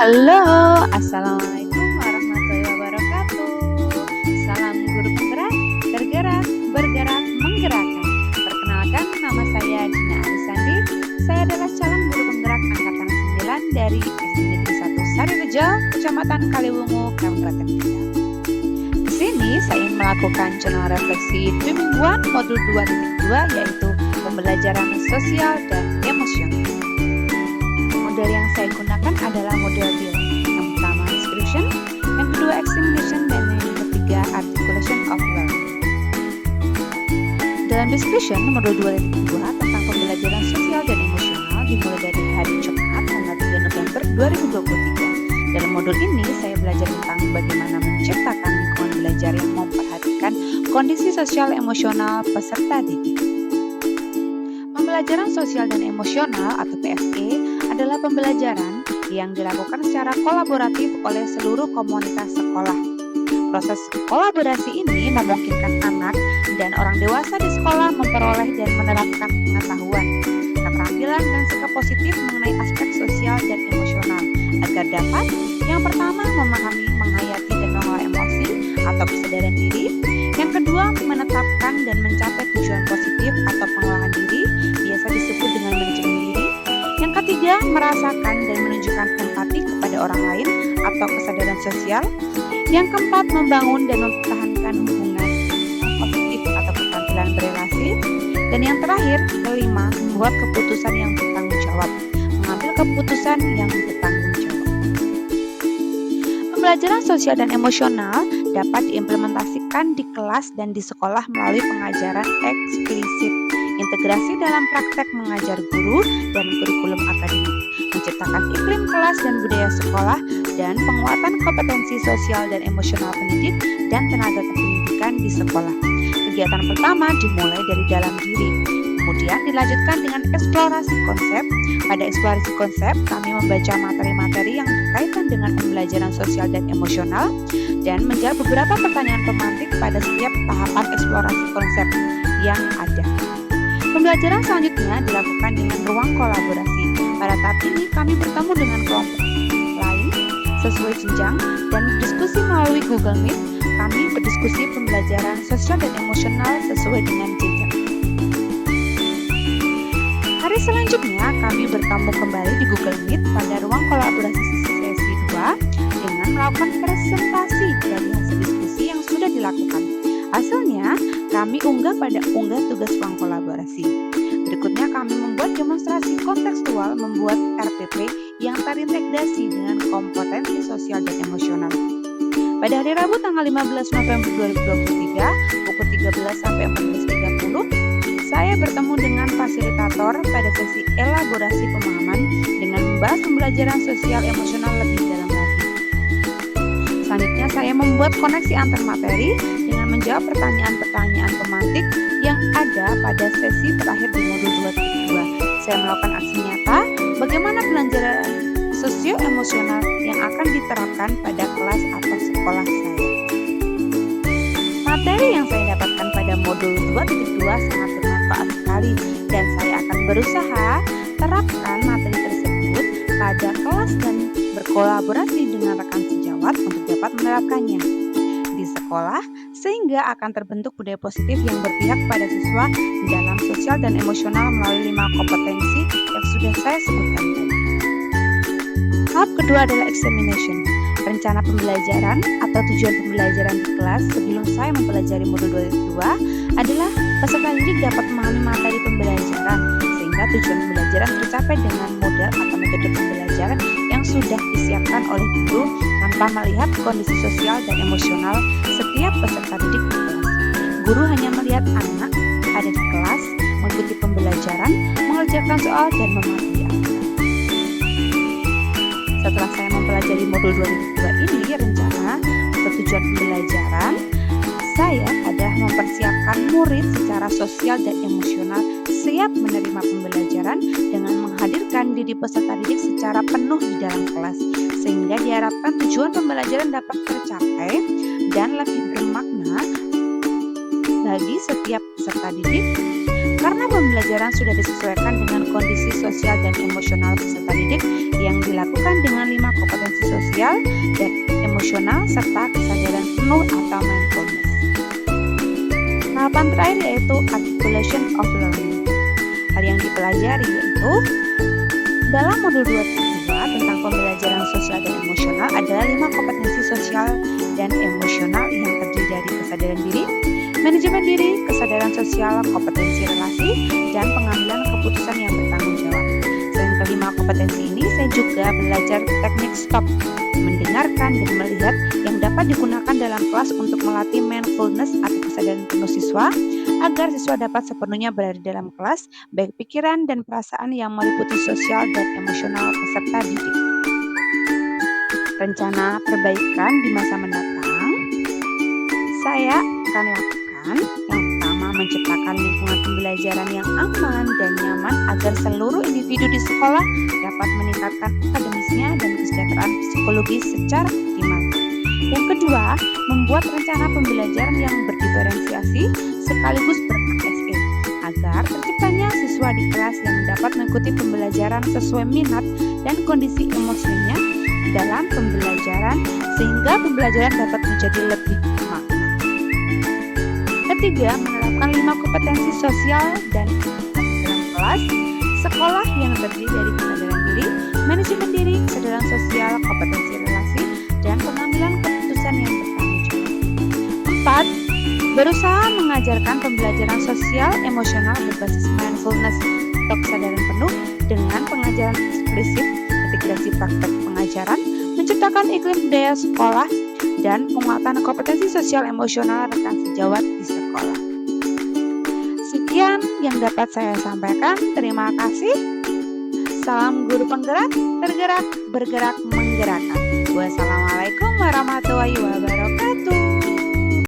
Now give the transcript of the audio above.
Halo, assalamualaikum warahmatullahi wabarakatuh. Salam guru penggerak, tergerak, bergerak, menggerakkan. Perkenalkan, nama saya Dina Arisandi. Saya adalah calon guru penggerak angkatan 9 dari SD Negeri 1 Sarirejo, Kecamatan Kaliwungu, Kabupaten Kendal. Di sini saya ingin melakukan channel refleksi mingguan modul 2.2, yaitu pembelajaran sosial dan emosional. Model yang saya gunakan adalah model BIL. Yang pertama description, yang kedua examination, dan yang ketiga articulation of learning. Dalam description modul 2.2 tentang pembelajaran sosial dan emosional dimulai dari hari Jumat tanggal 3 November 2023. Dalam modul ini saya belajar tentang bagaimana menciptakan lingkungan belajar yang memperhatikan kondisi sosial emosional peserta didik. Pembelajaran sosial dan emosional atau PSE adalah pembelajaran yang dilakukan secara kolaboratif oleh seluruh komunitas sekolah. Proses kolaborasi ini memungkinkan anak dan orang dewasa di sekolah memperoleh dan menerapkan pengetahuan, keterampilan, dan sikap positif mengenai aspek sosial dan emosional agar dapat yang pertama memahami, menghayati, dan mengelola emosi atau kesadaran diri. Yang kedua, menetapkan dan mencapai tujuan positif atau pengolahan diri, biasa disebut dengan manajemen diri. Yang ketiga, merasakan dan menunjukkan empati kepada orang lain atau kesadaran sosial. Yang keempat, membangun dan mempertahankan hubungan positif atau keterampilan berelasi. Dan yang terakhir, kelima, membuat keputusan yang bertanggung jawab, mengambil keputusan yang bertanggung jawab. Pembelajaran sosial dan emosional dapat diimplementasikan di kelas dan di sekolah melalui pengajaran eksplisit, integrasi dalam praktek mengajar guru, dan kurikulum akademik, menciptakan iklim kelas dan budaya sekolah, dan penguatan kompetensi sosial dan emosional pendidik dan tenaga kependidikan di sekolah. Kegiatan pertama dimulai dari dalam diri, kemudian dilanjutkan dengan eksplorasi konsep. Pada eksplorasi konsep, kami membaca materi-materi yang berkaitan dengan pembelajaran sosial dan emosional dan menjawab beberapa pertanyaan pemantik pada setiap tahapan eksplorasi konsep yang ada. Pembelajaran selanjutnya dilakukan dengan ruang kolaborasi. Pada tahap ini kami bertemu dengan kelompok lain sesuai jenjang dan diskusi melalui Google Meet. Kami berdiskusi pembelajaran sosial dan emosional sesuai dengan jenjang. Hari selanjutnya kami bertemu kembali di Google Meet pada ruang kolaborasi sesi 2 dengan melakukan presentasi dari hasil diskusi yang sudah dilakukan. Hasilnya, kami unggah tugas ruang kolaborasi. Berikutnya kami membuat demonstrasi kontekstual membuat RPP yang terintegrasi dengan kompetensi sosial dan emosional. Pada hari Rabu tanggal 15 November 2023, pukul 13 sampai 14.30, saya bertemu dengan fasilitator pada sesi elaborasi pemahaman dengan membahas pembelajaran sosial emosional lebih dalam lagi. Selanjutnya saya membuat koneksi antar materi dengan menjawab pertanyaan-pertanyaan pemantik yang ada pada sesi terakhir di modul 2.2. Saya melakukan aksi nyata bagaimana pembelajaran sosio-emosional yang akan diterapkan pada kelas atau sekolah saya. Materi yang saya dapatkan pada modul 2.2 sangat bermanfaat sekali dan saya akan berusaha terapkan materi tersebut pada kelas dan berkolaborasi dengan rekan sejawat untuk dapat menerapkannya di sekolah sehingga akan terbentuk budaya positif yang berpihak pada siswa dalam sosial dan emosional melalui 5 kompetensi yang sudah saya sebutkan tadi. Tahap kedua adalah examination. Rencana pembelajaran atau tujuan pembelajaran di kelas sebelum saya mempelajari modul 2 adalah peserta didik dapat memahami materi pembelajaran sehingga tujuan pembelajaran tercapai dengan model atau metode pembelajaran yang sudah disiapkan oleh guru tanpa melihat kondisi sosial dan emosional setiap peserta didik di kelas. Guru hanya melihat anak ada di kelas, mengikuti pembelajaran, mengerjakan soal, dan memahami aturan. Setelah saya mempelajari modul 2.2 ini, rencana atau tujuan pembelajaran saya adalah mempersiapkan murid secara sosial dan emosional siap menerima pembelajaran dengan menghadirkan diri peserta didik secara penuh di dalam kelas, sehingga diharapkan tujuan pembelajaran dapat tercapai dan lebih bermakna bagi setiap peserta didik. Karena pembelajaran sudah disesuaikan dengan kondisi sosial dan emosional peserta didik yang dilakukan dengan 5 kompetensi sosial dan emosional serta kesadaran penuh atau mindfulness. Tahapan terakhir yaitu articulation of learning. Hal yang dipelajari yaitu dalam modul 2 tentang pembelajaran sosial dan emosional adalah 5 kompetensi sosial dan emosional yang terdiri dari kesadaran diri, manajemen diri, kesadaran sosial, kompetensi relasi, dan pengambilan keputusan yang bertanggung jawab. Selain kelima kompetensi ini, saya juga belajar teknik stop, mendengarkan dan melihat yang dapat digunakan dalam kelas untuk melatih mindfulness atau kesadaran penuh siswa, agar siswa dapat sepenuhnya berada dalam kelas, baik pikiran dan perasaan yang meliputi sosial dan emosional peserta didik. Rencana perbaikan di masa mendatang, saya akan lakukan yang pertama, menciptakan lingkungan pembelajaran yang aman dan nyaman agar seluruh individu di sekolah dapat meningkatkan akademisnya dan kesejahteraan psikologis secara optimal. Yang kedua, membuat rencana pembelajaran yang berdiferensiasi sekaligus ber-ASE agar terciptanya siswa di kelas yang dapat mengikuti pembelajaran sesuai minat dan kondisi emosinya dalam pembelajaran sehingga pembelajaran dapat menjadi lebih makna. Ketiga, menerapkan 5 kompetensi sosial dan dalam kelas sekolah yang terdiri dari kesadaran diri, manajemen diri, kesadaran sosial, kompetensi relasi, dan pengambilan keputusan yang bertanggung jawab. 4. Berusaha mengajarkan pembelajaran sosial emosional berbasis mindfulness atau kesadaran penuh dengan pengajaran eksplisit, integrasi praktek pengajaran, menciptakan iklim budaya sekolah, dan penguatan kompetensi sosial emosional rekan sejawat di sekolah. Sekian yang dapat saya sampaikan. Terima kasih. Salam guru penggerak, tergerak, bergerak, menggerakkan. Wassalamualaikum.